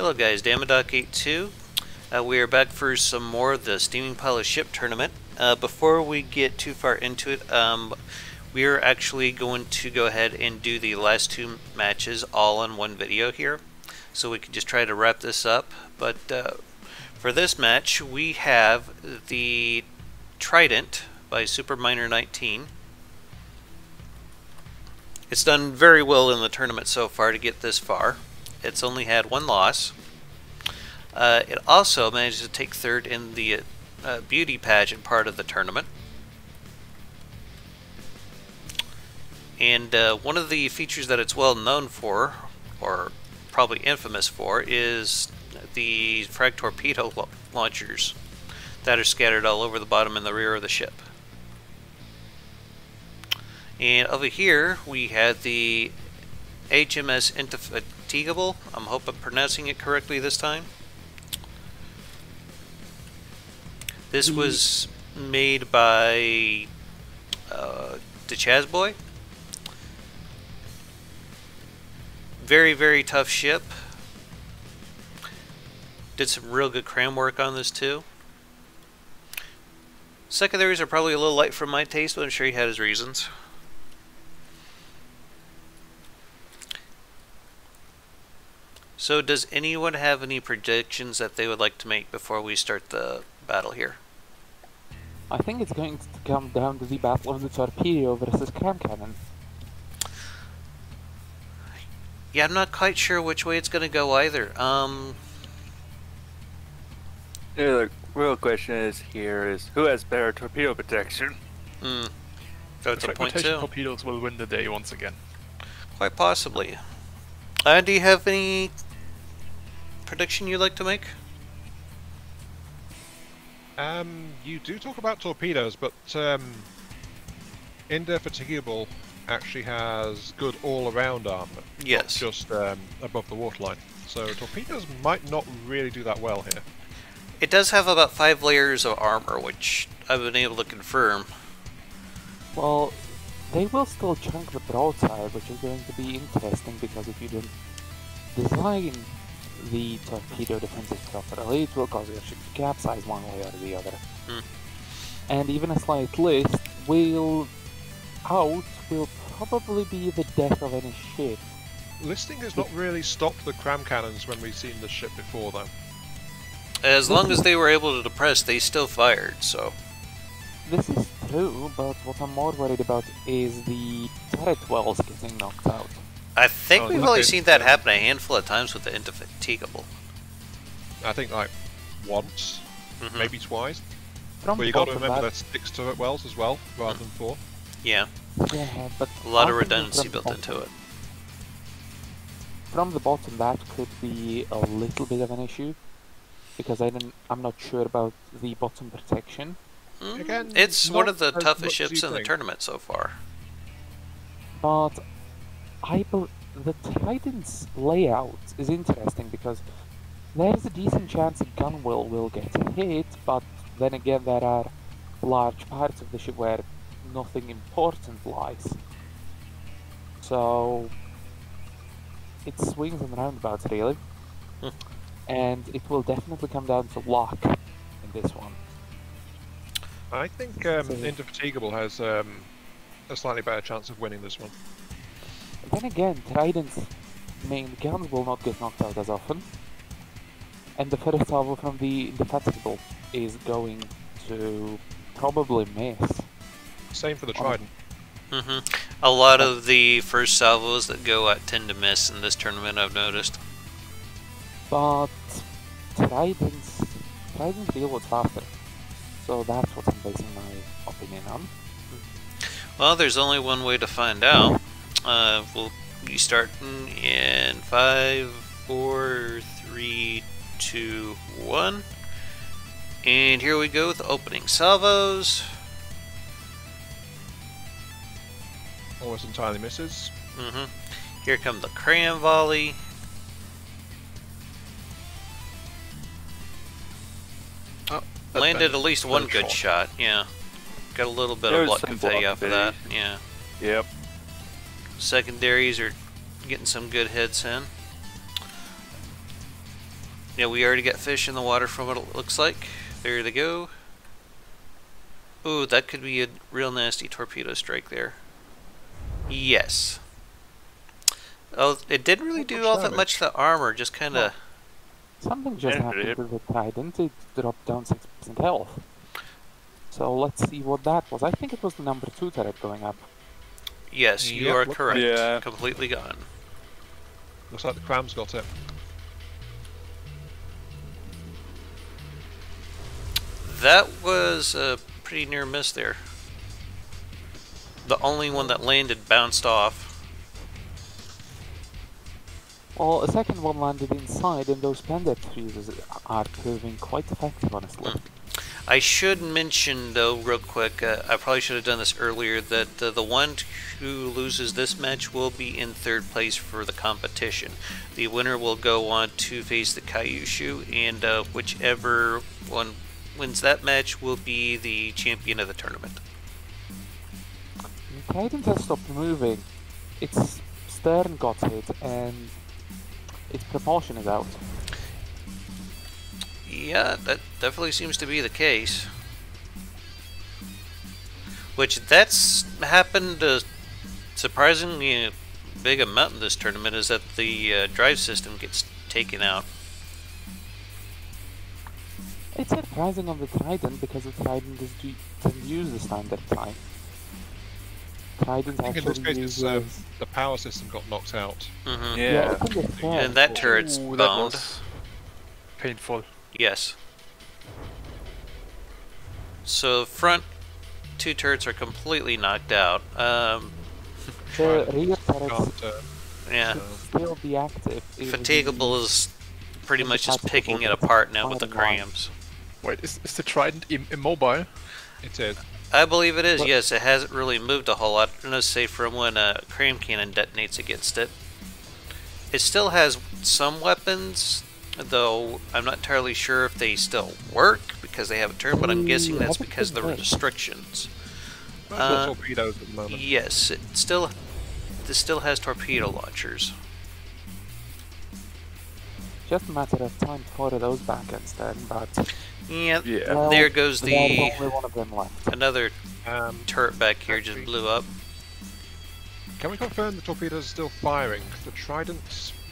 Hello guys, Dama.82. We are back for some more of the Steaming Pile of Ship tournament. Before we get too far into it, we are actually going to go ahead and do the last two matches all in one video here. So we can just try to wrap this up. But for this match, we have the Trident by Superminer19. It's done very well in the tournament so far to get this far. It's only had one loss. It also managed to take third in the beauty pageant part of the tournament. And one of the features that it's well known for, or probably infamous for, is the frag torpedo launchers that are scattered all over the bottom and the rear of the ship. And over here we had the HMS Indefatigable. I hope I'm pronouncing it correctly this time. This was made by the Chazboy. Very, very tough ship. Did some real good cram work on this too. Secondaries are probably a little light for my taste, but I'm sure he had his reasons. So does anyone have any predictions that they would like to make before we start the battle here? I think it's going to come down to the battle of the torpedo versus cram cannon. Yeah, I'm not quite sure which way it's going to go either. Yeah, the real question is who has better torpedo protection? So it's a point two. Torpedoes will win the day once again. Quite possibly. Do you have any prediction you'd like to make? You do talk about torpedoes, but Indefatigable actually has good all-around armor. Yes. Not just above the waterline. So torpedoes might not really do that well here. It does have about 5 layers of armor, which I've been able to confirm. Well, they will still chunk the broadside, which is going to be interesting because if you don't design the torpedo defenses properly, it will cause your ship to capsize one way or the other. And even a slight list will probably be the death of any ship. Listing has not really stopped the cram cannons when we've seen the ship before, though. As long as they were able to depress, they still fired, so... This is true, but what I'm more worried about is the turret wells getting knocked out. I think we've only seen that happen a handful of times with the Indefatigable. I think like once, maybe twice. From But you got to remember there's 6 turret wells as well, rather than 4. Yeah. Yeah, but A lot of redundancy built into it. From the bottom, that could be a little bit of an issue, because I'm not sure about the bottom protection. Again, it's one of the as toughest much as ships you in the think. tournament so far. But the Trident's layout is interesting because there's a decent chance a gun will get hit, but then again there are large parts of the ship where nothing important lies. So it swings and roundabouts really. And it will definitely come down to luck in this one. I think Indefatigable has a slightly better chance of winning this one. Then again, Trident's main guns will not get knocked out as often. And the first salvo from the Indefatigable is going to probably miss. Same for the Trident. A lot of the first salvos that go out tend to miss in this tournament, I've noticed. But Trident's reloads faster. So that's what I'm basing my opinion on. Well, there's only one way to find out. We'll be starting in 5, 4, 3, 2, 1. And here we go with the opening salvos. Almost entirely misses. Here come the cram volley. Oh, landed at least one good shot. Yeah. Got a little bit of luck confetti off of that. Yeah. Yep. Secondaries are getting some good hits in. Yeah, we already got fish in the water from what it looks like. There they go. Ooh, that could be a real nasty torpedo strike there. Yes. Oh, it didn't really do all that much to the armor, just kind of... Something just Yeah, happened it- with the Trident. It dropped down 6% health. So let's see what that was. I think it was the number 2 turret going up. Yes, you Yep, are look- correct. Yeah. Completely gone. Looks like the Cram's got it. That was a pretty near miss there. The only one that landed bounced off. Well, a second one landed inside, and those pendant fuses are proving quite effective, honestly. I should mention, though, real quick, I probably should have done this earlier, that the one who loses this match will be in 3rd place for the competition. The winner will go on to face the Kyushu, and whichever one wins that match will be the champion of the tournament. The Trident has stopped moving. Its stern got hit, and its propulsion is out. Yeah, that definitely seems to be the case. Which, that's happened surprisingly a big amount in this tournament, is that the drive system gets taken out. It's surprising on the Trident because the Trident doesn't use the standard time. Trident I think in this actually case it's, uses... the power system got knocked out. Mm-hmm. Yeah. I think it's fair. And that turret's Ooh, that boned. was painful. Yes. So front 2 turrets are completely knocked out. The rear turrets Can't, Yeah. should still be active. even Fatigable is pretty if much the just tactical picking it gets apart now with the firing line. crams. Wait, is the Trident immobile? it is. I believe it is, What? yes. It hasn't really moved a whole lot. Let's say from when a cram cannon detonates against it. It still has some weapons, though I'm not entirely sure if they still work because they haven't turned, but I'm guessing that's because of the restrictions. That's got torpedoes at the moment. Yes, this still has torpedo launchers. Just a matter of time to order those back instead, but Yeah, Yeah. well, there goes there's the only one of them left. another Um, turret back here just actually- blew up. Can we confirm the torpedoes are still firing? The Trident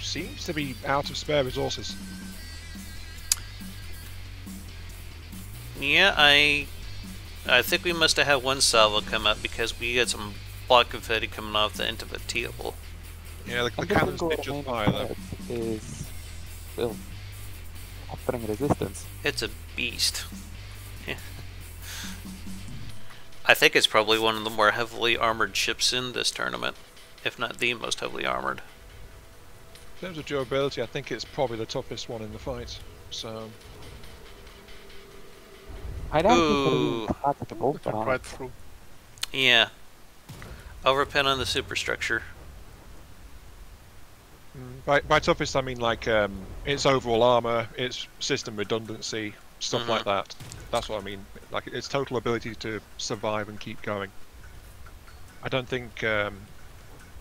seems to be out of spare resources. Yeah, I think we must have had one salvo come up because we had some block confetti coming off the Indefatigable. Yeah, the And cannons single did just main fire though. turret is still offering resistance. It's a beast. I think it's probably one of the more heavily armored ships in this tournament, if not the most heavily armored. In terms of durability, I think it's probably the toughest one in the fight. So, I'd argue Ooh. it's compatible, Went but right through. Yeah. Overpin on the superstructure. by toughest I mean like its overall armor, its system redundancy, stuff like that. That's what I mean. Like its total ability to survive and keep going. I don't think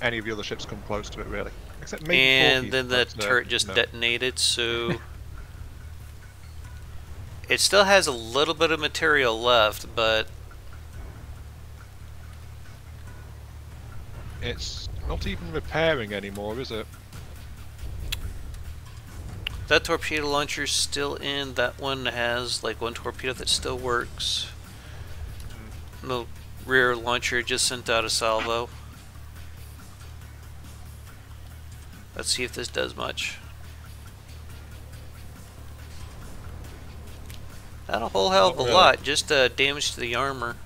any of the other ships come close to it really, except maybe. And Porky's, then the but, turret just no. detonated, so... It still has a little bit of material left, but It's not even repairing anymore, is it? that torpedo launcher's still in. That one has like one torpedo that still works. The rear launcher just sent out a salvo. Let's see if this does much. Not a whole hell of a Not really. lot, just damage to the armor.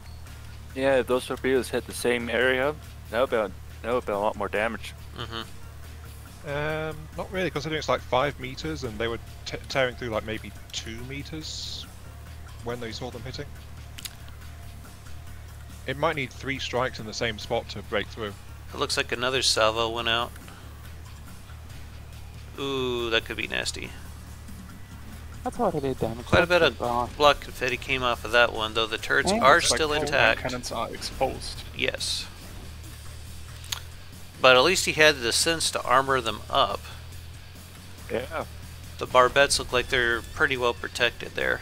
Yeah, if those torpedoes hit the same area, that would be a lot more damage. Mm-hmm. Not really, considering it's like 5 meters and they were tearing through like maybe 2 meters when they saw them hitting. It might need 3 strikes in the same spot to break through. It looks like another salvo went out. Ooh, that could be nasty. that's already damage. Quite a bit of but block confetti came off of that one, though the turrets And are it's Like still all intact. cannons are exposed. Yes. But at least he had the sense to armor them up. Yeah. The barbettes look like they're pretty well protected there.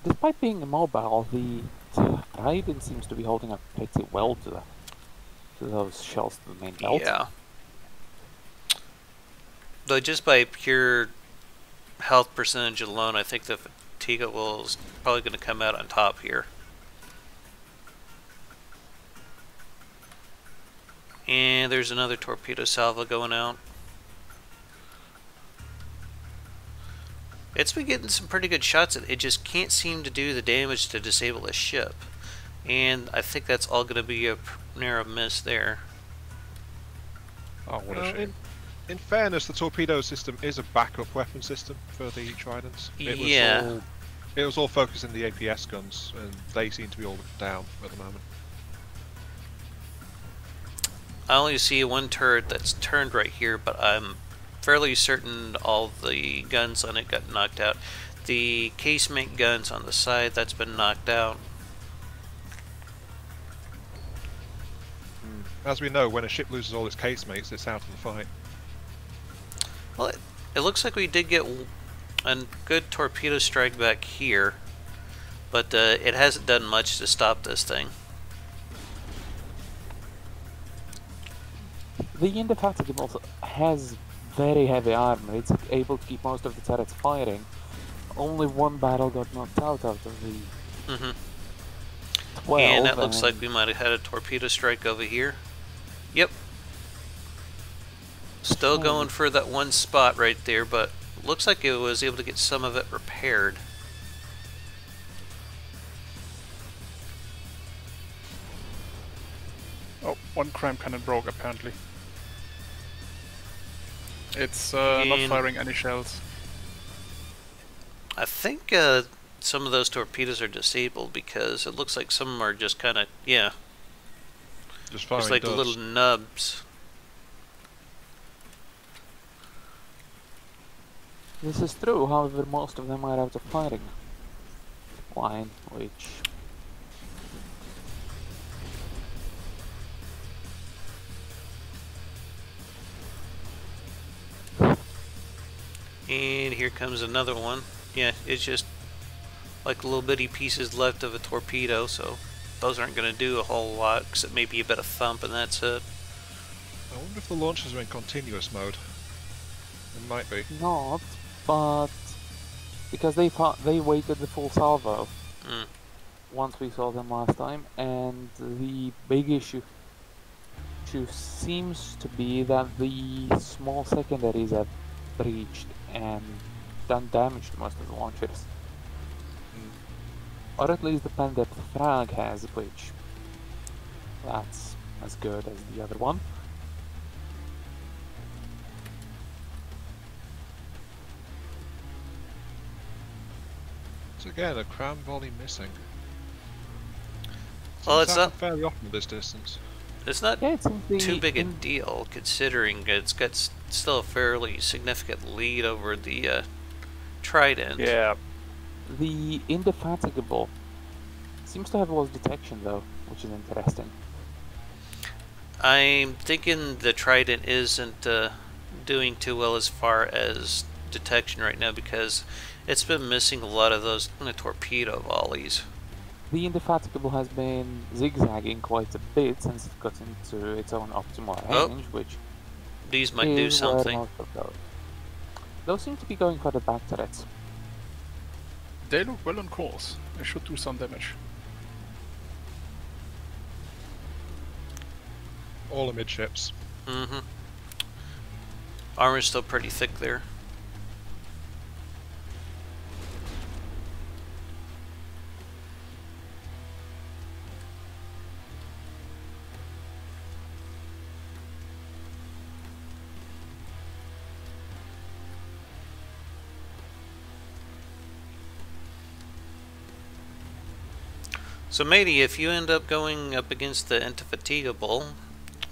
Despite being immobile, the Trident seems to be holding up pretty well to those shells to the main belt. Yeah. Though just by pure health percentage alone, I think the Fatiga will is probably going to come out on top here. And there's another torpedo salvo going out. It's been getting some pretty good shots. It just can't seem to do the damage to disable a ship. And I think that's all going to be a narrow miss there. Oh, what a shame. In fairness, the torpedo system is a backup weapon system for the Tridents. Yeah. It was all focused in the APS guns, and they seem to be all down at the moment. I only see one turret that's turned right here, but I'm fairly certain all the guns on it got knocked out. The casemate guns on the side, that's been knocked out. As we know, when a ship loses all its casemates, it's out of the fight. Well, it looks like we did get a good torpedo strike back here, but it hasn't done much to stop this thing. The Indefatigable has very heavy armor. It's able to keep most of the turrets firing. Only one battle got knocked out of the 12. And that looks like we might have had a torpedo strike over here. Yep. Still going for that one spot right there, but looks like it was able to get some of it repaired. Oh, one crime cannon broke apparently. It's not firing any shells. I think some of those torpedoes are disabled because it looks like some are just kind of, yeah, Just firing just like dust. little nubs. This is true, however, most of them are out of firing line, which... And here comes another one. Yeah, it's just like little bitty pieces left of a torpedo, so those aren't going to do a whole lot, except maybe a bit of thump, and that's it. I wonder if the launchers are in continuous mode. It might be. Not, but... because they waited the full salvo once we saw them last time, and the big issue seems to be that the small secondaries have breached and done damage to most of the launchers. Or at least the Pandit Frag has, which that's as good as the other one. So again, a cram volley missing. Well, Seems it's to happen not- fairly often at this distance. It's not Yeah, it's in the, too big a deal, considering it's got still a fairly significant lead over the Trident. Yeah, The Indefatigable seems to have lost detection though, which is interesting. I'm thinking the Trident isn't doing too well as far as detection right now because it's been missing a lot of those torpedo volleys. The Indefatigable has been zigzagging quite a bit since it got into its own optimal Oh. range, which These might do is where something. most of those seem to be going for the back turrets. They look well on course. They should do some damage. All amidships. Mm-hmm. Armor's still pretty thick there. So, matey, if you end up going up against the Indefatigable,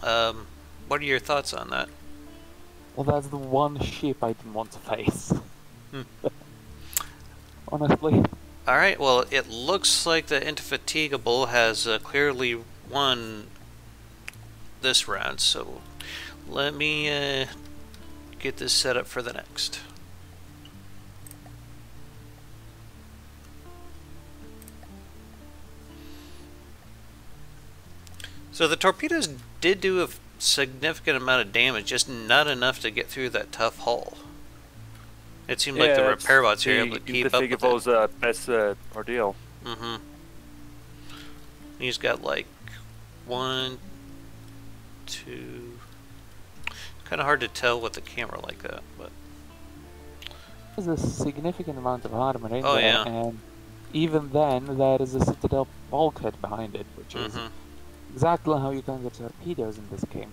what are your thoughts on that? Well, that's the one ship I didn't want to face. Hmm. Honestly. Alright, well, it looks like the Indefatigable has clearly won this round, so let me get this set up for the next. So the torpedoes did do a significant amount of damage, just not enough to get through that tough hull. It seemed like the repair bots were able to keep up with it. Best ordeal. Mm-hmm. He's got like 1, 2. Kind of hard to tell with the camera like that, but There's a significant amount of armor in Oh, there, yeah. and even then, there is a Citadel bulkhead behind it, which is exactly how you can get torpedoes in this game,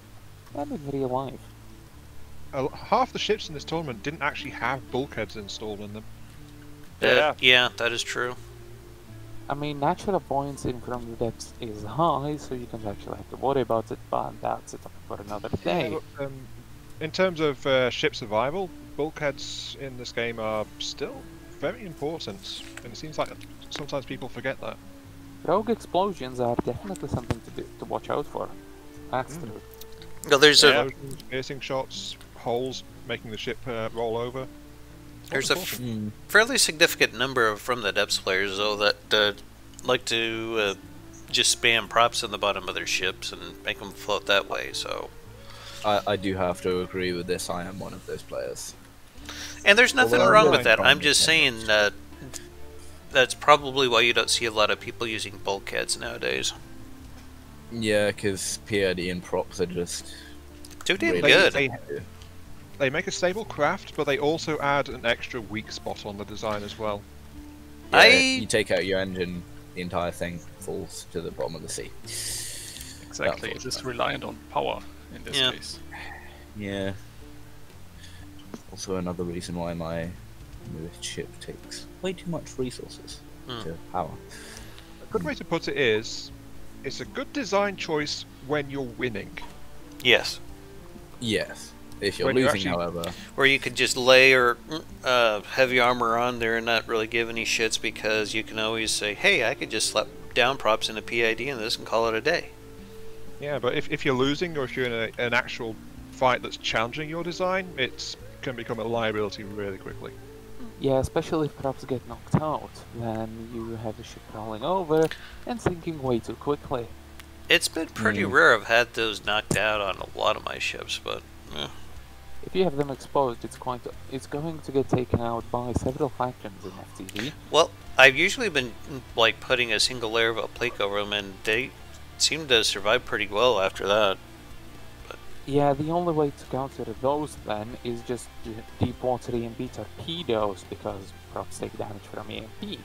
and in real life. Half the ships in this tournament didn't actually have bulkheads installed in them. yeah, that is true. I mean, natural buoyancy from the depths is high, so you don't actually have to worry about it, but that's a topic for another day. But, in terms of ship survival, bulkheads in this game are still very important, and it seems like sometimes people forget that. Rogue explosions are definitely something to watch out for. That's true. Well, there's Explosions, piercing shots, holes making the ship roll over. There's a fairly significant number from the depths players, though, that like to just spam props in the bottom of their ships and make them float that way. So, I do have to agree with this. I am one of those players. and there's nothing Although wrong I'm with that. fine I'm with just that. saying that's probably why you don't see a lot of people using bulkheads nowadays. Yeah, because PID and props are just Too damn really good. They make a stable craft, but they also add an extra weak spot on the design as well. Yeah, you take out your engine, the entire thing falls to the bottom of the sea. Exactly. It is reliant on power in this Yeah. case. Yeah. Also another reason why my newest ship takes way too much resources to power. A good way to put it is, it's a good design choice when you're winning. Yes. Yes. If you're When you're losing, actually- however, Where you could just layer heavy armor on there and not really give any shits, because you can always say, hey, I could just slap down props in a PID and this and call it a day. Yeah, but if you're losing, or if you're in an actual fight that's challenging your design, it can become a liability really quickly. Yeah, especially if props get knocked out, then you have a ship rolling over and sinking way too quickly. It's been pretty rare I've had those knocked out on a lot of my ships, but If you have them exposed, it's going to get taken out by several factions in FTV. well, I've usually been like putting a single layer of a plate over them, and they seem to survive pretty well after that. Yeah, the only way to counter those then is just deep water EMP torpedoes, because props take damage from EMP.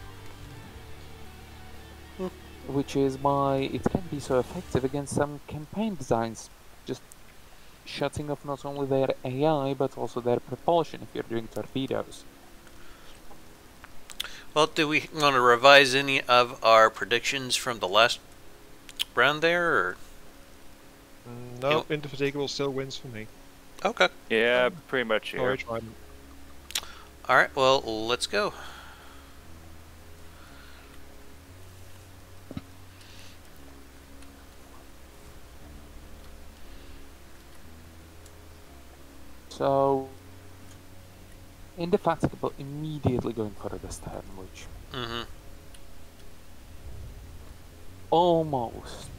Which is why it can be so effective against some campaign designs, just shutting off not only their AI but also their propulsion if you're doing torpedoes. Well, do we want to revise any of our predictions from the last round there, or? No, Indefatigable still wins for me. Okay. Yeah, pretty much here. Sorry, Trident. Alright, well, let's go. So, Indefatigable immediately going for this turn, which almost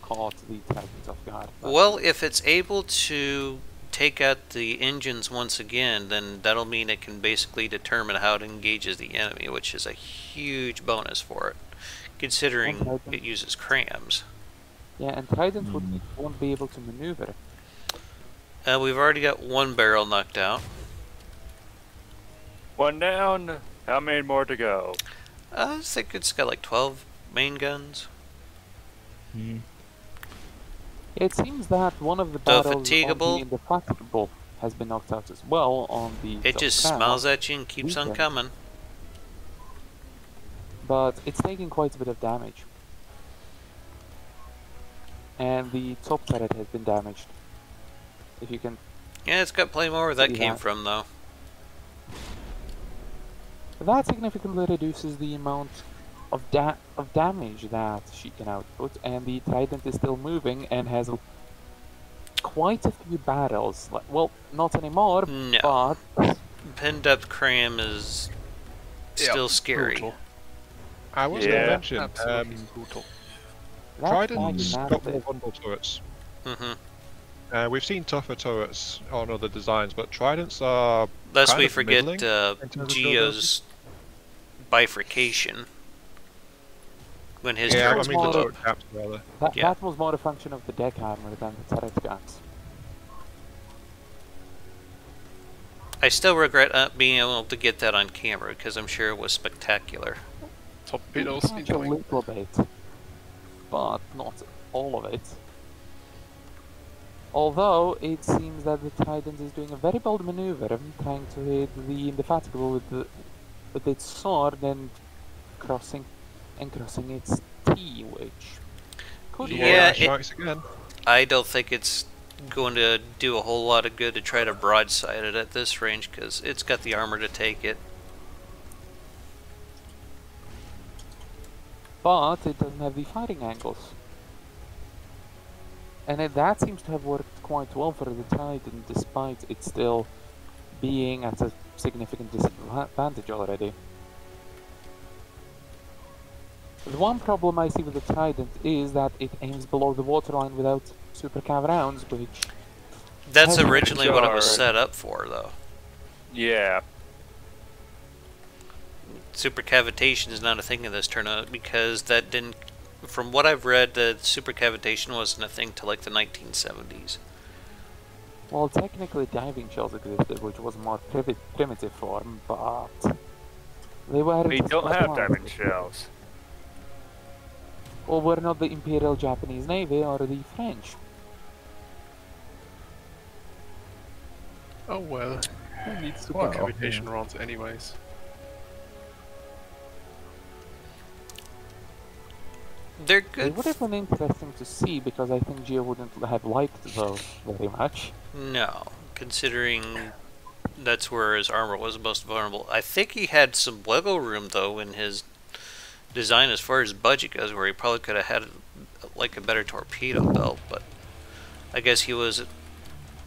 caught the Titans off guard. but- Well, if it's able to take out the engines once again, then that'll mean it can basically determine how it engages the enemy, which is a huge bonus for it, considering Okay. it uses crams. Yeah, and Trident won't be able to maneuver. We've already got one barrel knocked out. One down. How many more to go? I think it's got like 12 main guns. It seems that one of the barrels on Fatigable. the Indefatigable has been knocked out as well on the It top just cam, smiles at you and keeps on weekend. coming. but it's taking quite a bit of damage. And the top turret has been damaged. If you can... Yeah, it's got plenty more where that See came that. from, though. That significantly reduces the amount of damage that she can output, and the Trident is still moving and has quite a few barrels. Well, not anymore, No. but Pinned up cram is still scary. Brutal. I was going to Yeah. mention, Absolutely brutal. that's Trident's quite got more nasty. bundle turrets. Mm-hmm. We've seen tougher turrets on other designs, but Tridents are Lest kind we of forget middling in terms of Geo's bifurcation when his yeah, I turrets mean blew the up. turret caps rather. Yeah. That was more a function of the deck armor than the turret guns. I still regret not being able to get that on camera because I'm sure it was spectacular. Torpedoes Catch a incoming. little bit, but not all of it. Although it seems that the Trident is doing a very bold maneuver of trying to hit the Indefatigable with its sword and crossing its T, which could Yeah, work. Strikes again. I don't think it's going to do a whole lot of good to try to broadside it at this range because it's got the armor to take it. But it doesn't have the firing angles. And that seems to have worked quite well for the Titan, despite it still being at a significant disadvantage already. The one problem I see with the Trident is that it aims below the waterline without super cav rounds, which... That's has- originally what it was Jar. set up for, though. Yeah. Super cavitation is not a thing in this tournament because that didn't. From what I've read, the super cavitation wasn't a thing till like the 1970s. Well, technically diving shells existed, which was a more primitive form, but... They were... We don't have diamond shells. Well, we're not the Imperial Japanese Navy or the French. Oh well. Who needs super Well, cavitation rounds anyways? They're It good. would have been interesting to see because I think Geo wouldn't have liked those very much. No, considering that's where his armor was most vulnerable. I think he had some wiggle room though in his design as far as budget goes, where he probably could have had like a better torpedo belt. But I guess he was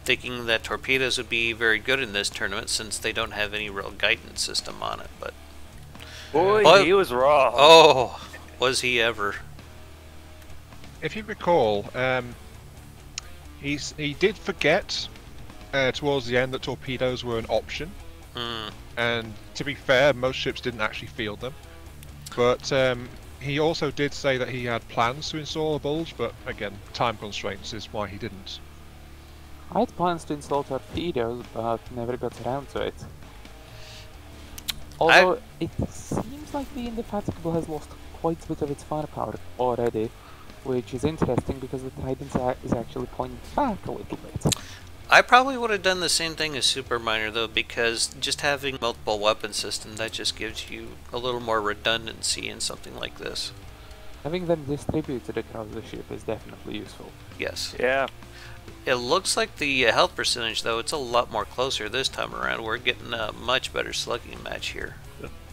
thinking that torpedoes would be very good in this tournament since they don't have any real guidance system on it. But Boy, Oh. he was wrong. oh, was he ever? If you recall, he did forget towards the end that torpedoes were an option, and to be fair, most ships didn't actually field them. But he also did say that he had plans to install a bulge, but again, time constraints is why he didn't. I had plans to install torpedoes, but never got around to it. Although it seems like the Indefatigable has lost quite a bit of its firepower already, which is interesting because the Trident is actually pointing back a little bit. I probably would have done the same thing as Superminer though, because just having multiple weapon systems, that just gives you a little more redundancy in something like this. Having them distributed across the ship is definitely useful. Yes. Yeah. It looks like the health percentage though, it's a lot more closer this time around. We're getting a much better slugging match here.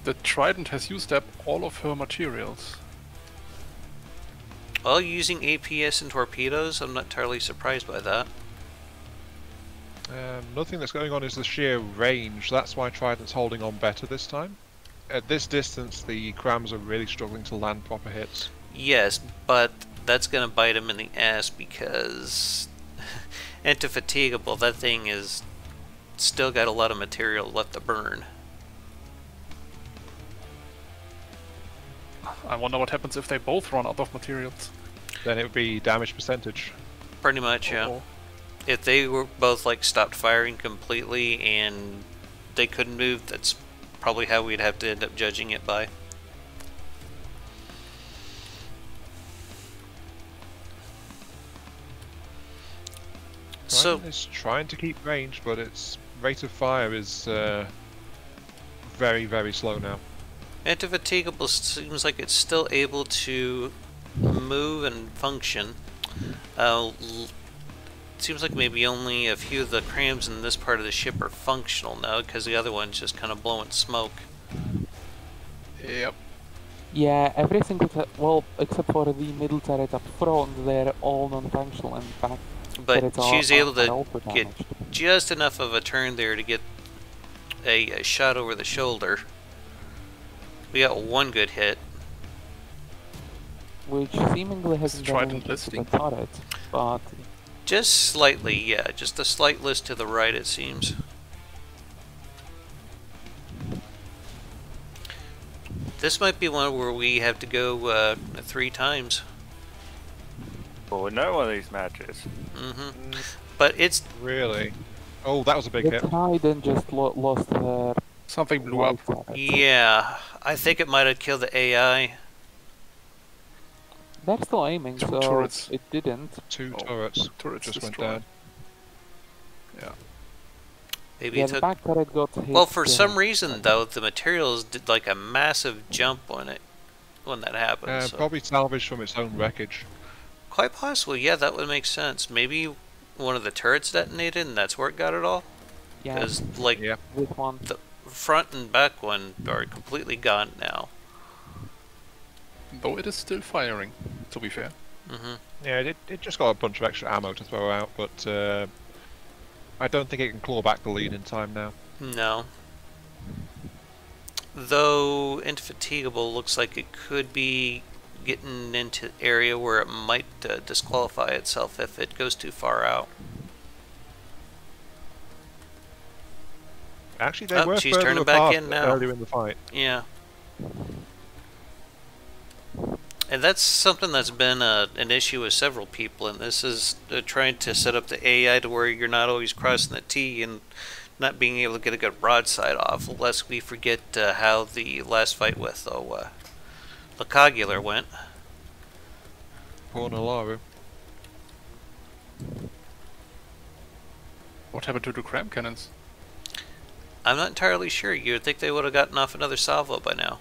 The Trident has used up all of her materials. Well, using APS and torpedoes, I'm not entirely surprised by that. Another thing that's going on is the sheer range. That's why Trident's holding on better this time. At this distance, the crams are really struggling to land proper hits. Yes, but that's going to bite him in the ass because anti-fatigable, that thing is still got a lot of material left to burn. I wonder what happens if they both run out of materials. Then it would be damage percentage. Pretty much, yeah. Uh-oh. If they were both like stopped firing completely and they couldn't move, that's probably how we'd have to end up judging it by. So Trident is trying to keep range, but its rate of fire is very, very slow now. anti-fatigable seems like it's still able to move and function. Seems like maybe only a few of the crams in this part of the ship are functional now, because the other one's just kind of blowing smoke. Yep. Yeah, every single well, except for the middle turret up front, they're all non-functional, and back But turrets she's are able to also get damaged. just enough of a turn there to get a shot over the shoulder. We got one good hit. Which seemingly hasn't done Trident anything to the listing. turret, but Just slightly, yeah. Just a slight list to the right, it seems. This might be one where we have to go 3 times. Well, we know one of these matches. But it's Really? Oh, that was a big the hit. Trident just lost her Something blew up. right turret. yeah. I think it might have killed the AI. They're still aiming, Two so turrets. it didn't. Two Oh, turrets turrets just went destroyed. down. Yeah. Maybe Yeah, it the took. back turret got hit. Well, for some reason though, the materials did like a massive jump when that happened. So. Probably salvaged from its own wreckage. Quite possibly, yeah, that would make sense. Maybe one of the turrets detonated, and that's where it got it all. Yeah, Because like Yeah. this one. the front and back one are completely gone now. Though it is still firing, to be fair. Yeah, it just got a bunch of extra ammo to throw out, but I don't think it can claw back the lead in time now. No. Though Indefatigable looks like it could be getting into an area where it might disqualify itself if it goes too far out. Actually, they Oh, were she's further turning back apart in now. earlier in the fight. Yeah. And that's something that's been an issue with several people, and this is trying to set up the AI to where you're not always crossing the T and not being able to get a good broadside off, lest we forget how the last fight with Lacagular went. Poor Nalaru. What happened to the cram cannons? I'm not entirely sure. You would think they would have gotten off another salvo by now.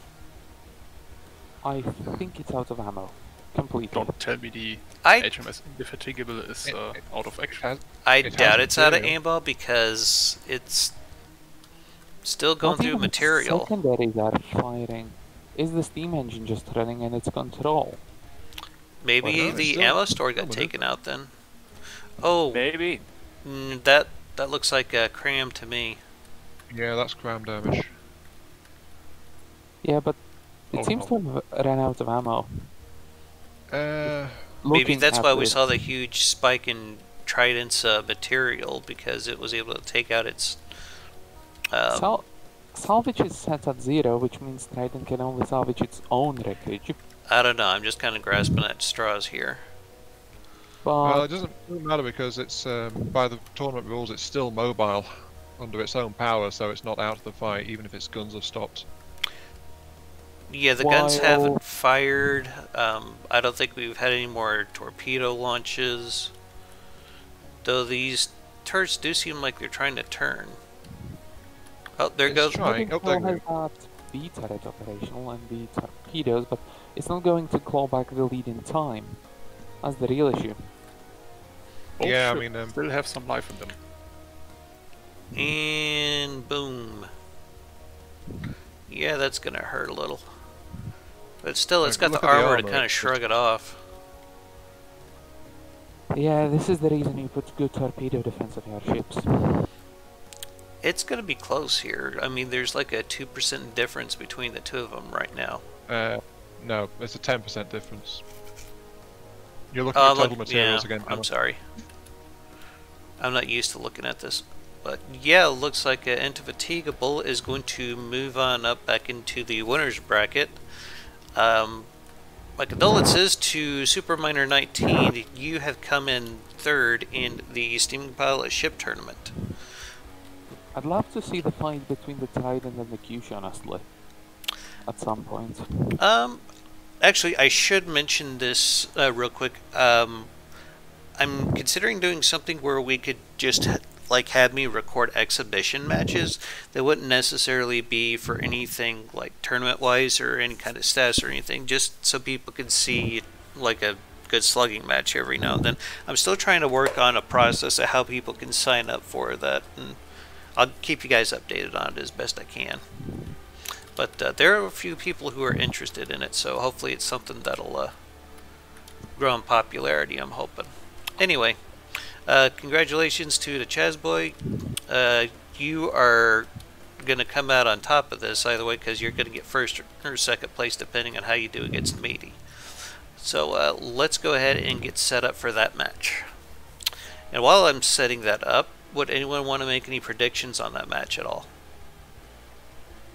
I think it's out of ammo. Completely. Don't tell me the I HMS Indefatigable is out of action. I It doubt has it's out of material. aimball because it's still going Not through even material. secondaries are firing. Is the steam engine just running in its control? Maybe Well, no, it's the still ammo store got coming in. taken out then. Oh, Maybe. that looks like a cram to me. Yeah, that's cram damage. Yeah, but it Oh, seems no. to have run out of ammo. Maybe Looking that's at why we this- saw the huge spike in Trident's material, because it was able to take out its. Salvage is set at 0, which means Trident can only salvage its own wreckage. I don't know. I'm just kind of grasping at straws here. But Well, it doesn't matter because it's by the tournament rules, it's still mobile under its own power, so it's not out of the fight, even if its guns have stopped. Yeah, the guns While- haven't fired. I don't think we've had any more torpedo launches. Though these turrets do seem like they're trying to turn. Oh, there It's goes. trying. Oh, Still there has that B turret operational and the torpedoes, but it's not going to claw back the lead in time. That's the real issue. Both Yeah, I ships mean, still have some life in them. And boom. Yeah, that's gonna hurt a little. But still, it's got Look the at the armor to armor, kind of it's shrug just- it off. Yeah, this is the reason you put good torpedo defense on your ships. It's gonna be close here. I mean, there's like a 2% difference between the two of them right now. No, there's a 10% difference. You're looking Oh, at total look, materials yeah, again. I'm Emma. sorry. I'm not used to looking at this. But yeah, it looks like Indefatigable is going to move on up back into the winner's bracket. My condolences to Superminer 19. You have come in third in the Steaming Pilot Ship Tournament. I'd love to see the fight between the Trident and the Kyushu, honestly. At some point. Actually, I should mention this real quick. I'm considering doing something where we could just like have me record exhibition matches that wouldn't necessarily be for anything like tournament wise or any kind of stats or anything, just so people could see like a good slugging match every now and then. I'm still trying to work on a process of how people can sign up for that, and I'll keep you guys updated on it as best I can. But there are a few people who are interested in it, so hopefully it's something that'll grow in popularity, I'm hoping. Anyway, congratulations to the Chazboy. You are going to come out on top of this, either way, because you're going to get first or second place depending on how you do against Matey. So let's go ahead and get set up for that match. And while I'm setting that up, would anyone want to make any predictions on that match at all?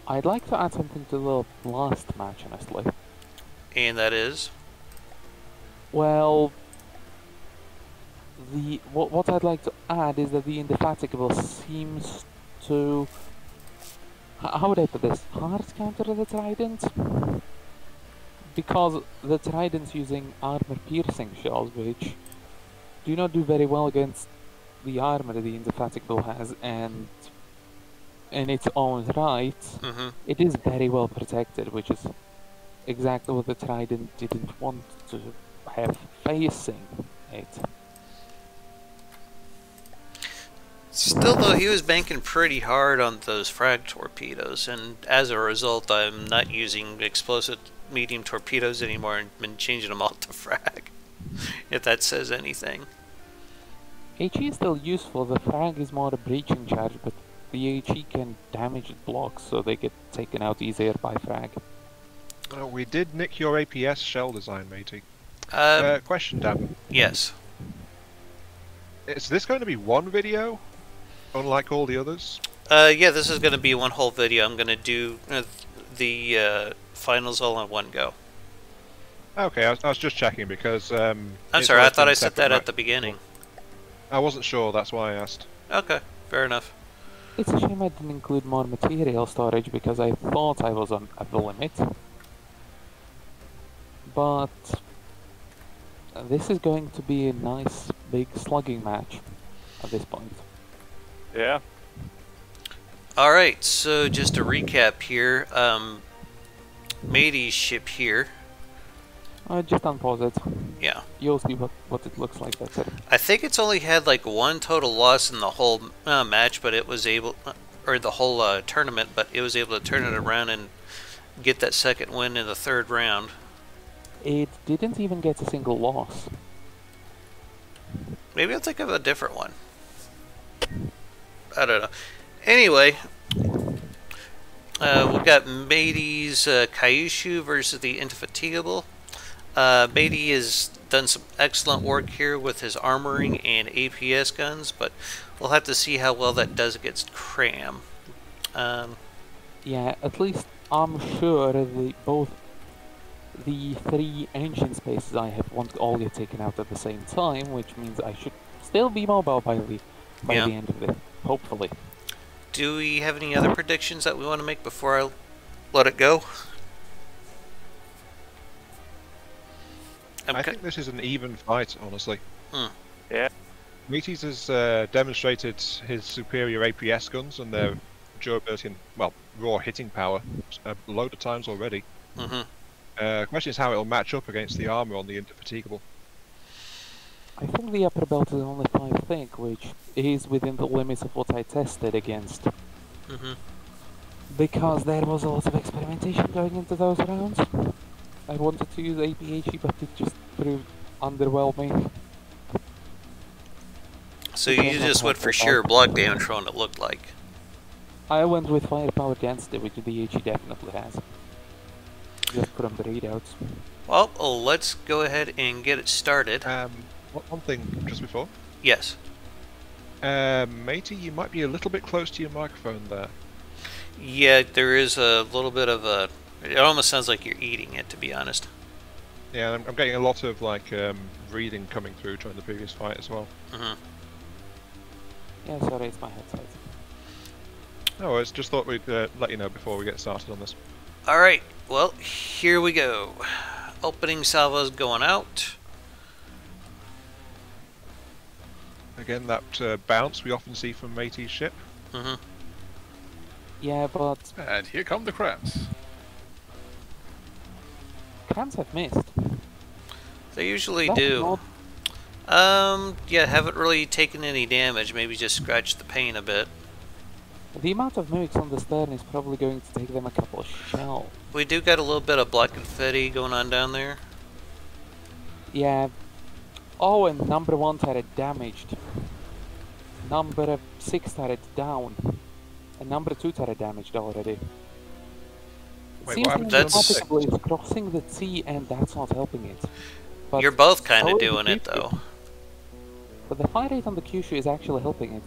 I'd like to add something to the last match, honestly. And that is? Well, what I'd like to add is that the Indefatigable seems to... How would I put this? Hard counter the Trident? Because the Trident's using armor-piercing shells, which do not do very well against the armor the Indefatigable has, and in its own right, it is very well protected, which is exactly what the Trident didn't want to have facing it. Still, though, he was banking pretty hard on those frag torpedoes, and as a result, I'm not using explosive medium torpedoes anymore and been changing them all to frag, if that says anything. HE is still useful. The frag is more a breaching charge, but the HE can damage blocks, so they get taken out easier by frag. We did nick your APS shell design, matey. Question, Dama. Yes. Is this going to be one video, unlike all the others? Yeah, this is going to be one whole video. I'm going to do the finals all in one go. Okay, I was just checking because... I'm sorry, I thought I said that at the beginning. I wasn't sure, that's why I asked. Okay, fair enough. It's a shame I didn't include more material storage because I thought I was at the limit. But this is going to be a nice big slugging match at this point. Yeah. Alright, so just to recap here, Matey's ship here. Just unpause it. Yeah. You'll see what it looks like better. I think it's only had like one total loss in the whole match, but it was able, or the whole tournament, but it was able to turn it around and get that second win in the third round. It didn't even get a single loss. Maybe I'll think of a different one. I don't know. Anyway, we've got Matey's Kyushu versus the Indefatigable. Matey has done some excellent work here with his armoring and APS guns, but we'll have to see how well that does against Cram. Yeah, at least I'm sure both the 3 engine spaces I have won't all get taken out at the same time, which means I should still be mobile by the end of it, hopefully. Do we have any other predictions that we want to make before I let it go? I think this is an even fight, honestly. Yeah. Meaties has demonstrated his superior APS guns and their durability and, well, raw hitting power a load of times already. Question is how it'll match up against the armor on the Indefatigable. I think the upper belt is only 5 thick, which is within the limits of what I tested against. Because there was a lot of experimentation going into those rounds. I wanted to use APHE, but it just proved underwhelming. So you just went for sheer block damage for what it looked like. I went with firepower density, which the HE definitely has. Just put on the readouts. Well, let's go ahead and get it started. One thing just before. Yes. Matey, you might be a little bit close to your microphone there. Yeah, there is a little bit of a... It almost sounds like you're eating it, to be honest. Yeah, I'm getting a lot of like breathing coming through during the previous fight as well. Yeah, sorry, it's my headset. No worries, just thought we'd let you know before we get started on this. Alright, well, here we go. Opening salvos going out. Again, that bounce we often see from Matey's ship. Yeah, but And here come the crabs. crams have missed. They usually That's do. not- Yeah, haven't really taken any damage. Maybe just scratched the paint a bit. The amount of mimics on the stern is probably going to take them a couple of shells. We do got a little bit of black confetti going on down there. Yeah. Oh, and number 1 turret damaged. Number 6 turret down. And number 2 turret damaged already. It Wait, seems what happened like to number Navigable is crossing the sea and that's not helping it. But You're both kind so of is the doing it, Kyushu. though. But the fire rate on the Kyushu is actually helping it.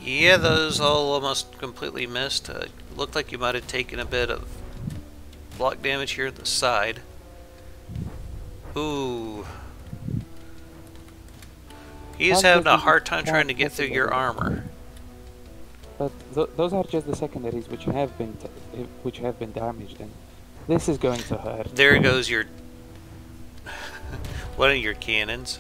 Yeah, those all almost completely missed. Looked like you might have taken a bit of block damage here at the side. Ooh. He's having a hard time trying to get through your armor. But those are just the secondaries which have been damaged, and this is going to hurt. There goes your one of your cannons.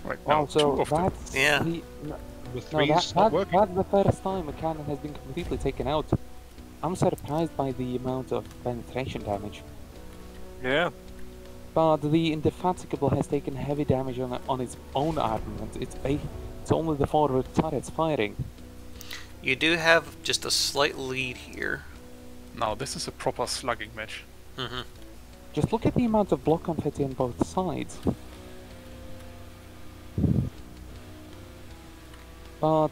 Right now, Also, 2 of them. that's Yeah. the, The no, three's not working. that's the first time a cannon has been completely taken out. I'm surprised by the amount of penetration damage. Yeah. But the Indefatigable has taken heavy damage on its own armament. It's only the forward turrets firing. You do have just a slight lead here. Now this is a proper slugging match. Mm-hmm. Just look at the amount of block confetti on both sides. But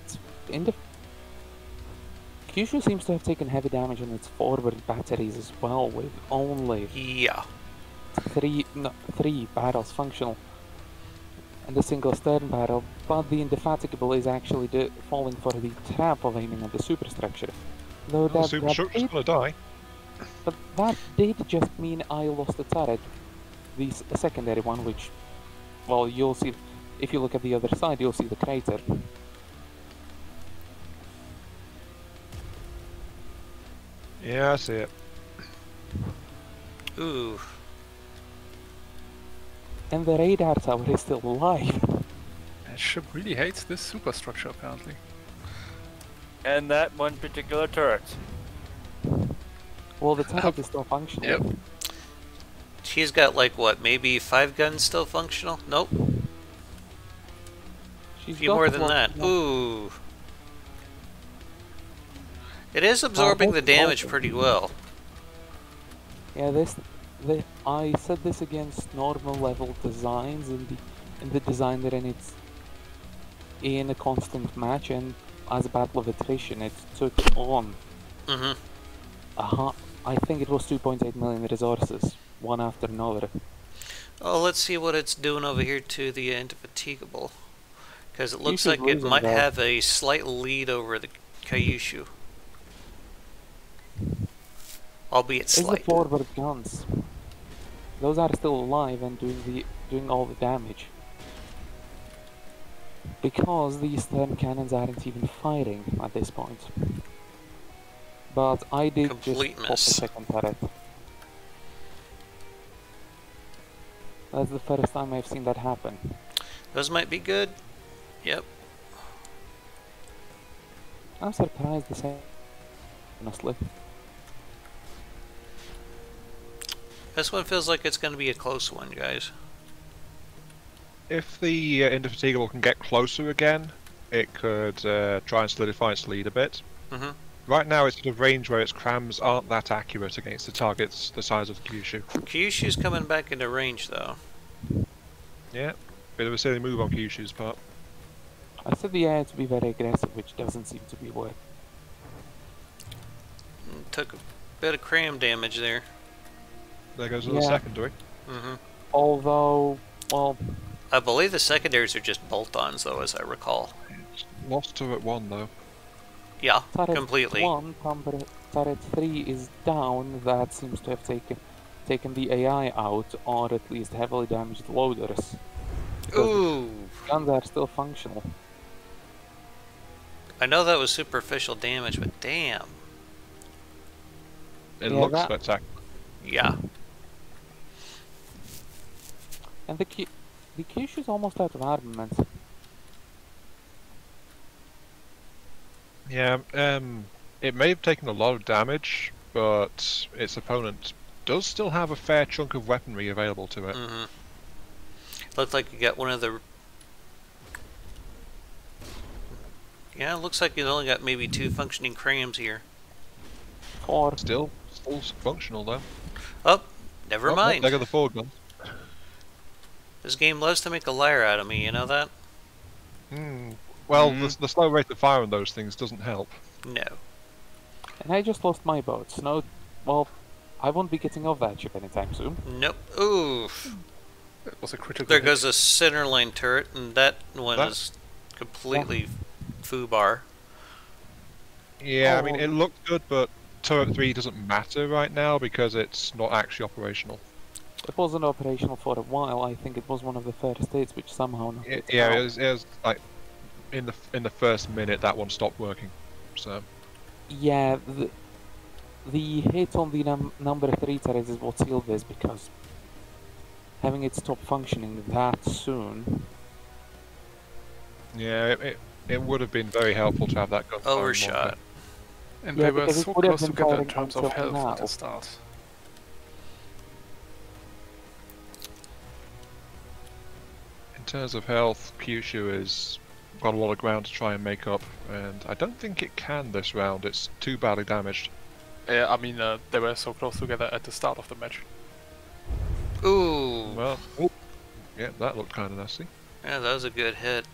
Kyushu seems to have taken heavy damage on its forward batteries as well, with only Yeah. three barrels functional and a single stern barrel. But the Indefatigable is actually falling for the trap of aiming at the superstructure. Though The superstructure's gonna die. But that did just mean I lost a turret. The secondary one, which, well, you'll see, if you look at the other side, you'll see the crater. Yeah, I see it. Ooh. And the radar tower is still alive. And ship really hates this superstructure apparently. And that one particular turret. Well, the turret is still functional. Yep. She's got like what, maybe 5 guns still functional? Nope. A She's few got more than one- that. no, Ooh. It is absorbing the that's damage awesome. pretty well. Yeah, I said this against normal level designs in the designer, and it's in a constant match, and as a battle of attrition, it took on Mm-hmm. I think it was 2.8 million resources, one after another. Oh, let's see what it's doing over here to the Indefatigable. Because it looks Kyushu's like it losing might that. have a slight lead over the Kyushu. Albeit It's the slight. forward guns. Those are still alive and doing all the damage. Because the stern cannons aren't even firing at this point. But I did Complete just pop a miss. second turret. That's the first time I've seen that happen. Those might be good. Yep. I'm surprised the same, honestly. This one feels like it's going to be a close one, guys. If the Indefatigable can get closer again, it could try and solidify its lead a bit. Mm-hmm. Right now, it's at a range where its crams aren't that accurate against the targets the size of the Kyushu. Kyushu's coming back into range, though. Yeah, bit of a silly move on Kyushu's part. I said the AI to be very aggressive, which doesn't seem to be working. Took a bit of cram damage there. There goes another Yeah. secondary. Mm-hmm. Although, well, I believe the secondaries are just bolt-ons, though, as I recall. It's lost turret 1 though. Yeah, turret completely. 1, turret 3 is down. That seems to have taken the AI out, or at least heavily damaged loaders. Because Ooh. the guns are still functional. I know that was superficial damage, but damn. It Yeah, looks that- spectacular. Yeah. And the Kyushu's almost out of armament. Yeah, it may have taken a lot of damage, but its opponent does still have a fair chunk of weaponry available to it. Mm-hmm. Looks like you got one of the... Yeah, it looks like you only got maybe 2 functioning crams here. Or Still functional though. Oh, never Oh, mind. They got the forward guns. This game loves to make a liar out of me, you know that? Well, the slow rate of fire on those things doesn't help. No. and I just lost my boat. No, well, I won't be getting off that ship anytime soon. Nope. Oof. It was a critical There hit. goes a center line turret, and that one That- is completely foobar. Yeah, I mean, Oh. it looked good, but turret 3 doesn't matter right now because it's not actually operational. It wasn't operational for a while. I think it was one of the first states which somehow knocked it Yeah, out. it was like in the first minute that one stopped working. So Yeah, the hit on the number 3 turret is what sealed this, because having it stop functioning that soon. yeah, it would have been very helpful to have that gun. firing Overshot. longer. And Yeah, they were because it so would have close been together in firing terms of until health now. at the start. In terms of health, Kyushu has got a lot of ground to try and make up, and I don't think it can this round. It's too badly damaged. Yeah, I mean, they were so close together at the start of the match. Ooh. Well, yeah, that looked kind of nasty. Yeah, that was a good hit.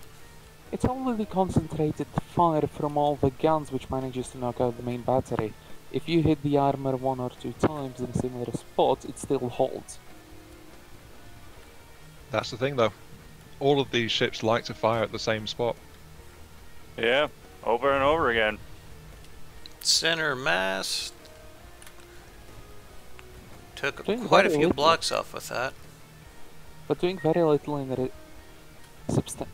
It's only the concentrated fire from all the guns which manages to knock out the main battery. If you hit the armor 1 or 2 times in a similar spot, it still holds. That's the thing, though. All of these ships like to fire at the same spot. Yeah, over and over again. Center mass. Took Doing quite a very few little. blocks off with that. But doing very little in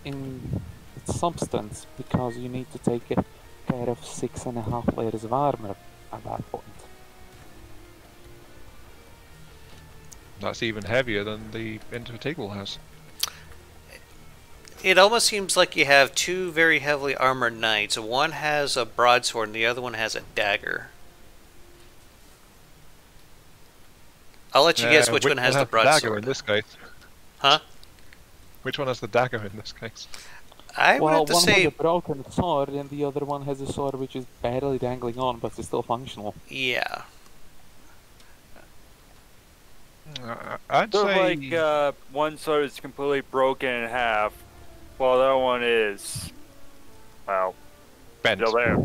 in its substance, because you need to take care of 6.5 layers of armor at that point. That's even heavier than the Interfatigable has. It almost seems like you have 2 very heavily armored knights. One has a broadsword and the other one has a dagger. I'll let you guess which one has the dagger broadsword. in this case? Huh? Which one has the dagger in this case? I would Well, have to one say, has a broken sword, and the other one has a sword which is barely dangling on, but is still functional. yeah. I'd So say like one sword is completely broken in half, while the other one is, well, bent. still there.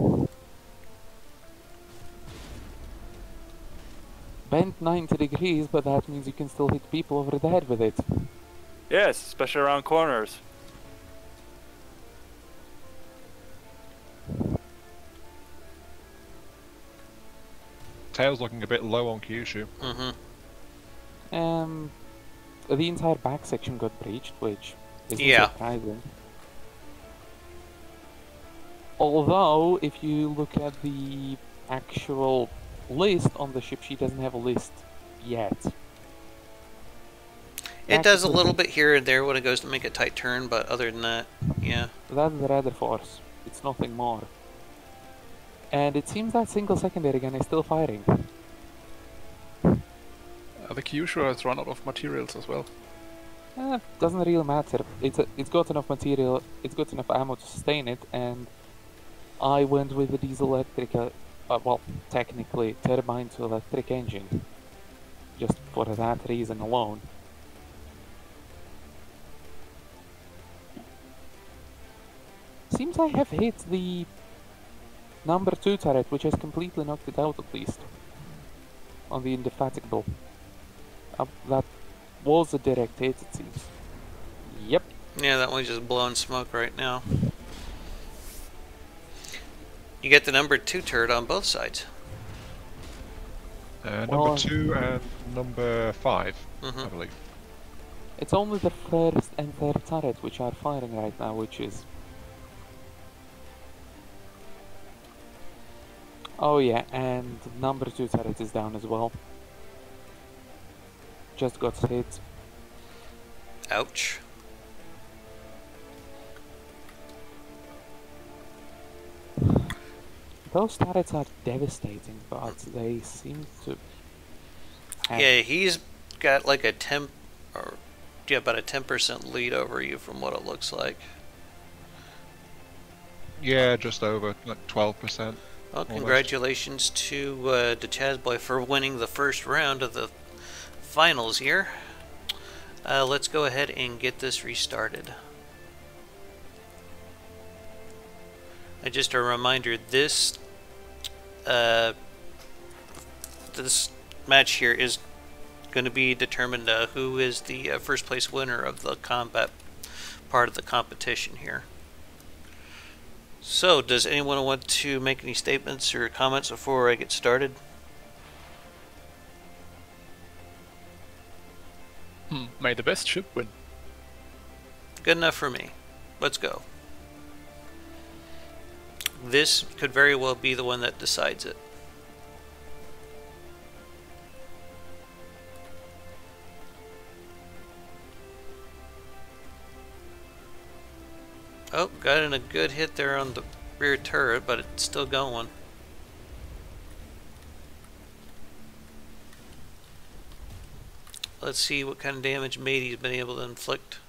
Bent 90 degrees, but that means you can still hit people over the head with it. Yes, especially around corners. Tail's looking a bit low on Kyushu. Mm-hmm. The entire back section got breached, which isn't Yeah. surprising. Although, if you look at the actual list on the ship, she doesn't have a list yet. It does a little bit here and there when it goes to make a tight turn, but other than that, yeah. That's the radar force. It's nothing more. And it seems that single secondary gun is still firing. The Kyushu has run out of materials as well. Doesn't really matter. It's got enough material, it's got enough ammo to sustain it, and I went with the diesel electric, well, technically turbine to electric engine, just for that reason alone. Seems I have hit the number 2 turret, which has completely knocked it out at least, on the indefatigable. That was a direct hit, it seems. Yep. Yeah, that one's just blowing smoke right now. You get the number 2 turret on both sides. Number Well, 2 and number 5, I Mm-hmm. believe. It's only the first and third turret which are firing right now, which is... Oh yeah, and number 2 turret is down as well. Just got hit. Ouch. Those turrets are devastating, but they seem to have... Yeah, he's got like a temp, or yeah, about a 10% lead over you from what it looks like. Yeah, just over, like 12%. Well, almost. congratulations to Chazboy for winning the first round of the finals here. Let's go ahead and get this restarted. Just a reminder, this match here is going to be determined who is the first place winner of the combat part of the competition here. So, does anyone want to make any statements or comments before I get started? May the best ship win. Good enough for me. Let's go. This could very well be the one that decides it. Oh, got in a good hit there on the rear turret, but it's still going. Let's see what kind of damage Matey's been able to inflict.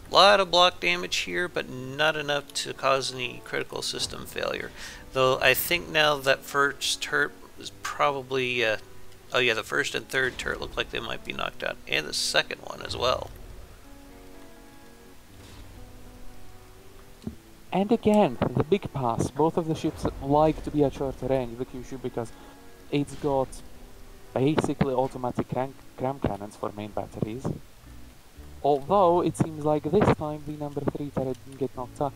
A lot of block damage here, but not enough to cause any critical system failure. Though I think now that first turret is probably... oh yeah, the first and third turret look like they might be knocked out. And the second one as well. And again, the big pass. Both of the ships like to be at shorter range, the Kyushu, because it's got basically automatic cram cannons for main batteries. Although, it seems like this time the number 3 turret didn't get knocked out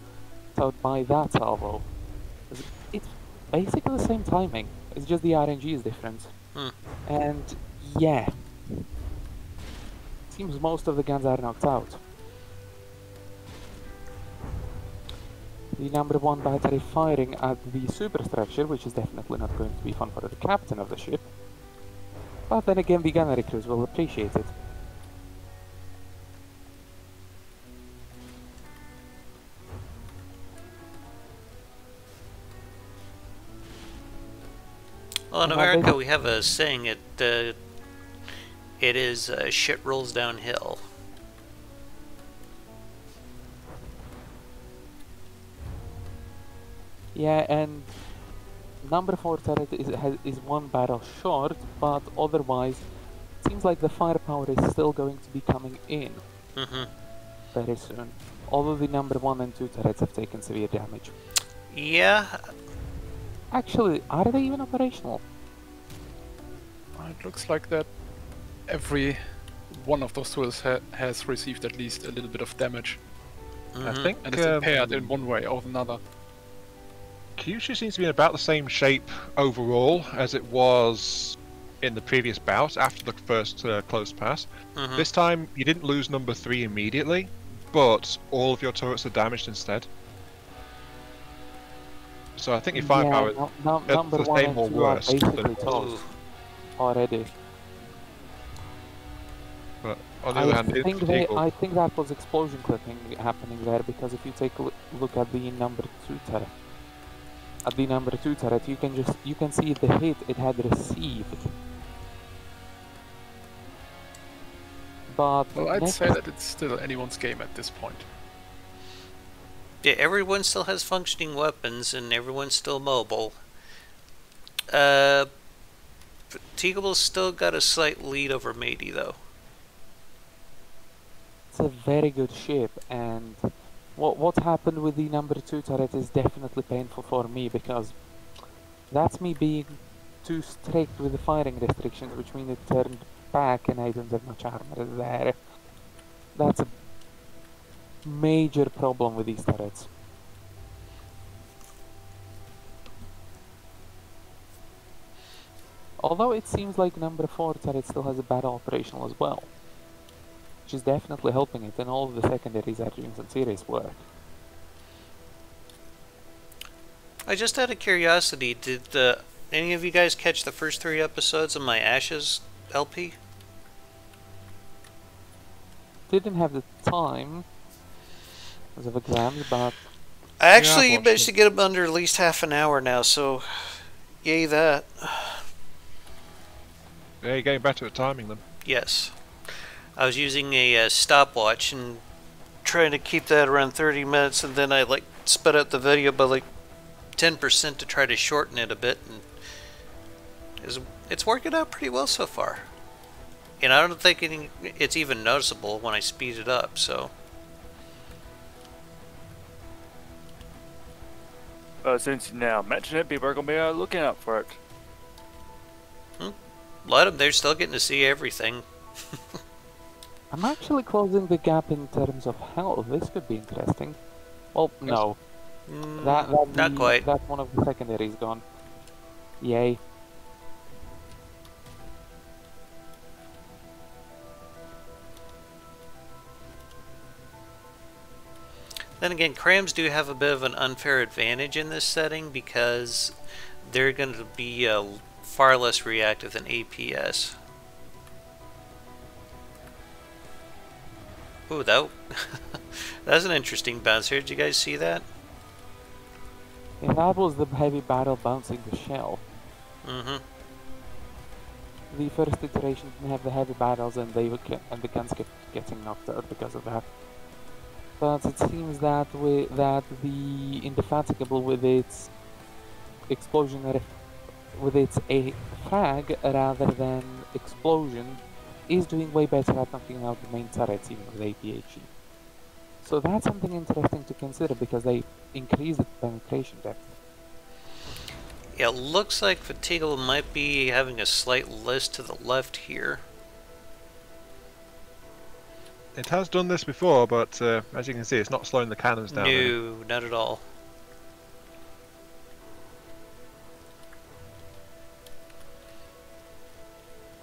by that salvo. It's basically the same timing, it's just the RNG is different. And yeah, seems most of the guns are knocked out. The number 1 battery firing at the superstructure, which is definitely not going to be fun for the captain of the ship. But then again, the gunnery crews will appreciate it. Well, in America, we have a saying, it is shit rolls downhill. Yeah, and number 4 turret is 1 barrel short, but otherwise, it seems like the firepower is still going to be coming in very soon. Although the number 1 and 2 turrets have taken severe damage. Yeah. Actually, are they even operational? It looks like that every one of those tools has received at least a little bit of damage. I think And it's impaired in one way or another. Kyushu seems to be in about the same shape overall as it was in the previous bout after the first close pass. This time you didn't lose number 3 immediately, but all of your turrets are damaged instead. So I think your firepower is number the 1 same and or 2 are worse basically than toast already. But on the other hand, I think that was explosion clipping happening there, because if you take a look at the number 2 turret, you can see the hit it had received. But well, I'd say that it's still anyone's game at this point. Yeah, everyone still has functioning weapons and everyone's still mobile. Fatigable's still got a slight lead over Matey, though. It's a very good ship, and what happened with the number 2 turret is definitely painful for me, because that's me being too strict with the firing restrictions, which mean it turned back and I don't have much armor there. That's a major problem with these turrets. Although it seems like number 4 turret still has a battle operational as well, which is definitely helping it, and all of the secondaries are doing some serious work. Just out of curiosity, did any of you guys catch the first 3 episodes of my Ashes LP? Didn't have the time because of exams, but I actually managed to get them under at least half an hour now, so yay that. Yeah, you're getting better at timing them. Yes. I was using a stopwatch and trying to keep that around 30 minutes, and then I like sped up the video by like 10% to try to shorten it a bit, and it's working out pretty well so far. And I don't think it's even noticeable when I speed it up, so. Since you now mention it, people are going to be looking out for it. Let them, they're still getting to see everything. I'm actually closing the gap in terms of health. This could be interesting. Well, no. Not quite. That one of the secondaries gone. Yay. Then again, crams do have a bit of an unfair advantage in this setting because they're going to be far less reactive than APS. Ooh, that's an interesting bounce here. Did you guys see that? Yeah, that was the heavy barrel bouncing the shell. Mm-hmm. The first iteration didn't have the heavy barrels, and the guns kept getting knocked out because of that. But it seems that the Indefatigable with its explosion, with its a frag rather than explosion, is doing way better at knocking out the main turrets even with APHE. So that's something interesting to consider because they increase the penetration depth. Yeah, it looks like Fatigable might be having a slight list to the left here. It has done this before, but as you can see, it's not slowing the cannons down. No, not at all.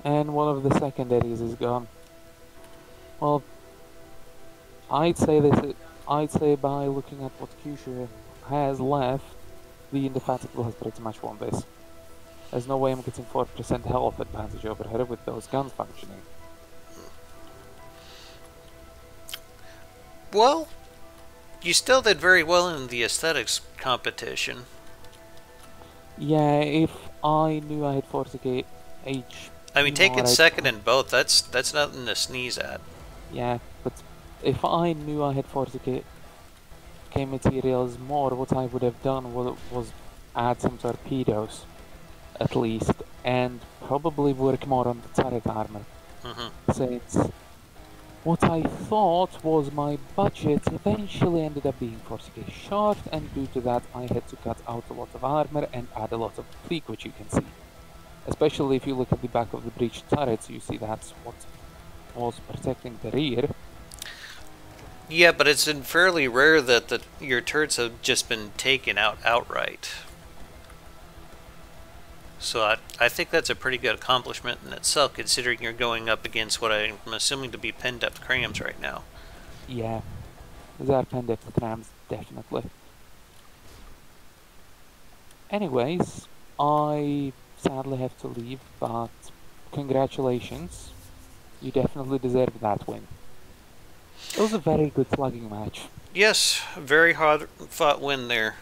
And one of the secondaries is gone. Well, I'd say by looking at what Kyushu has left, the Indefatigable has pretty much won this. There's no way I'm getting 4% health advantage over her with those guns functioning. Well, you still did very well in the aesthetics competition. Yeah, if I knew I had 40k H. I mean, taking second in both, that's nothing to sneeze at. Yeah, but if I knew I had 40k materials more, what I would have done was add some torpedoes, at least, and probably work more on the turret armor. Since what I thought was my budget eventually ended up being 40k short, and due to that I had to cut out a lot of armor and add a lot of fleek, which you can see. Especially if you look at the back of the breached turrets, you see that's what was protecting the rear. Yeah, but it's been fairly rare that your turrets have just been taken out outright. So I think that's a pretty good accomplishment in itself, considering you're going up against what I'm assuming to be pen-depth crams right now. Yeah, these are pen-depth crams, definitely. Anyways, I sadly have to leave, but congratulations. You definitely deserve that win. It was a very good slugging match. Yes, very hard fought win there.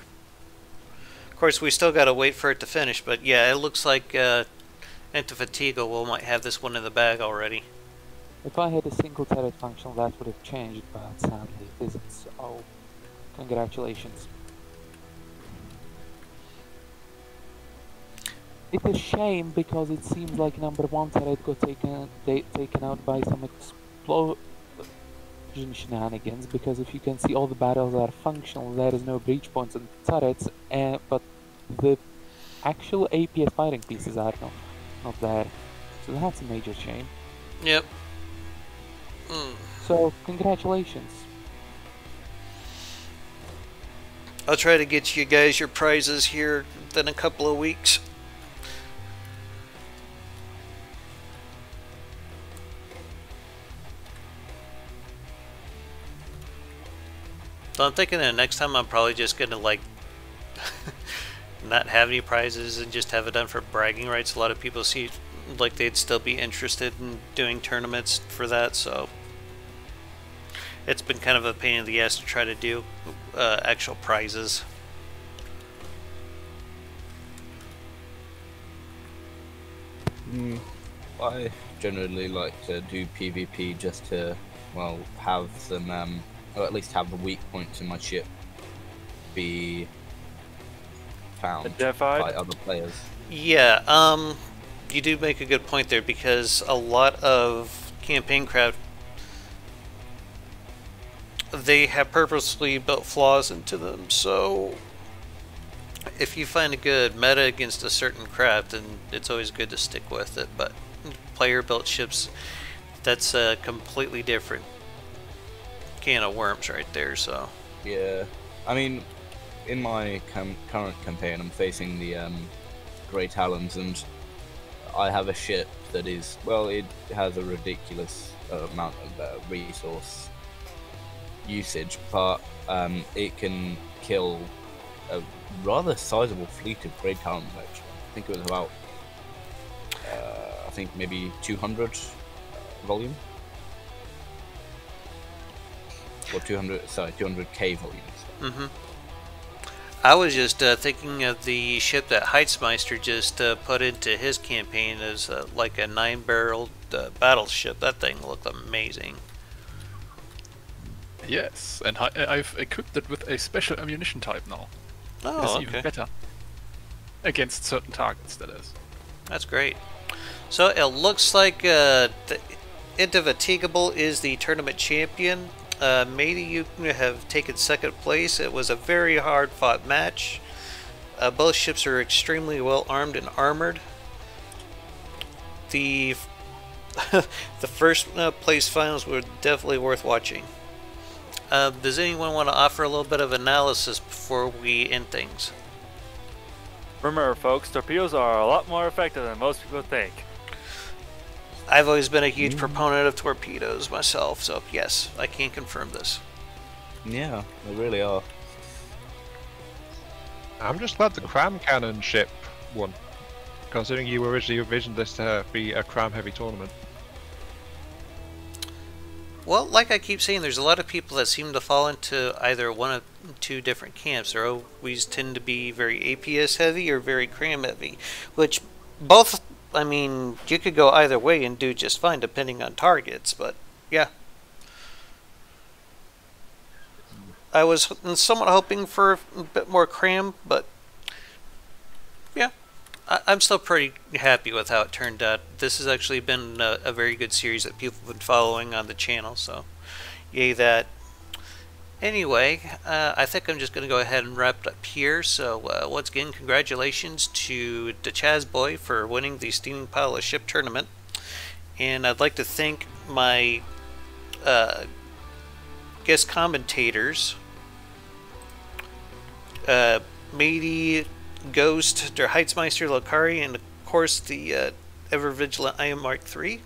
Of course, we still got to wait for it to finish, but yeah, it looks like Indefatigable might have this one in the bag already. If I had a single turret function, that would have changed, but sadly it isn't, so congratulations. It's a shame because it seems like number one turret got taken out by some explosion shenanigans, because if you can see, all the barrels are functional, there is no breach points on the turrets, but the actual APS firing pieces are not there. So that's a major shame. Yep. So congratulations. I'll try to get you guys your prizes here within a couple of weeks. So I'm thinking that next time I'm probably just gonna like not have any prizes and just have it done for bragging rights. A lot of people see like they'd still be interested in doing tournaments for that, so it's been kind of a pain in the ass to try to do actual prizes. I generally like to do PvP just to, well, have some, or at least have the weak points in my ship be found Identified? by other players. Yeah, you do make a good point there, because a lot of campaign craft, they have purposely built flaws into them, so if you find a good meta against a certain craft, then it's always good to stick with it. But player built ships, that's a completely different can of worms right there. So Yeah, I mean, in my current campaign, I'm facing the Grey Talons, and I have a ship that is, well, it has a ridiculous amount of resource usage, but it can kill a rather sizable fleet of Grey Talons, actually. I think it was about, I think maybe 200 volume. Or 200k volumes. I was just thinking of the ship that Heitzmeister just put into his campaign as like a 9-barreled battleship. That thing looked amazing. Yes, and I've equipped it with a special ammunition type now. Oh, It's okay. even better. Against certain targets, that is. That's great. So it looks like the Indefatigable is the tournament champion. Matey, you have taken second place. It was a very hard fought match. Both ships are extremely well armed and armored. The the first place finals were definitely worth watching. Does anyone want to offer a little bit of analysis before we end things? Remember, folks, torpedoes are a lot more effective than most people think. I've always been a huge proponent of torpedoes myself, so yes, I can confirm this. Yeah, they really are. I'm just glad the cram cannon ship won, considering you originally envisioned this to be a cram heavy tournament. Well, like I keep saying, there's a lot of people that seem to fall into either one of two different camps. They always tend to be very APS heavy or very cram heavy, which both, I mean, you could go either way and do just fine depending on targets, but yeah. I was somewhat hoping for a bit more cram, but yeah. I'm still pretty happy with how it turned out. This has actually been a very good series that people have been following on the channel, so yay that. Anyway, I think I'm just going to go ahead and wrap it up here. So once again, congratulations to the Chaz Boy for winning the Steaming Pile of Ship tournament. And I'd like to thank my guest commentators, Matey, Ghost, Der Heitzmeister, Lokari, and of course the ever vigilant I Am Mark III.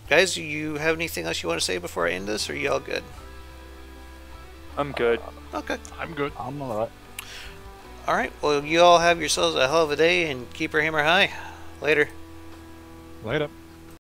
Guys, do you have anything else you want to say before I end this, or are you all good? I'm good. Okay. I'm good. I'm alright. Alright, well, you all have yourselves a hell of a day, and keep your hammer high. Later. Later.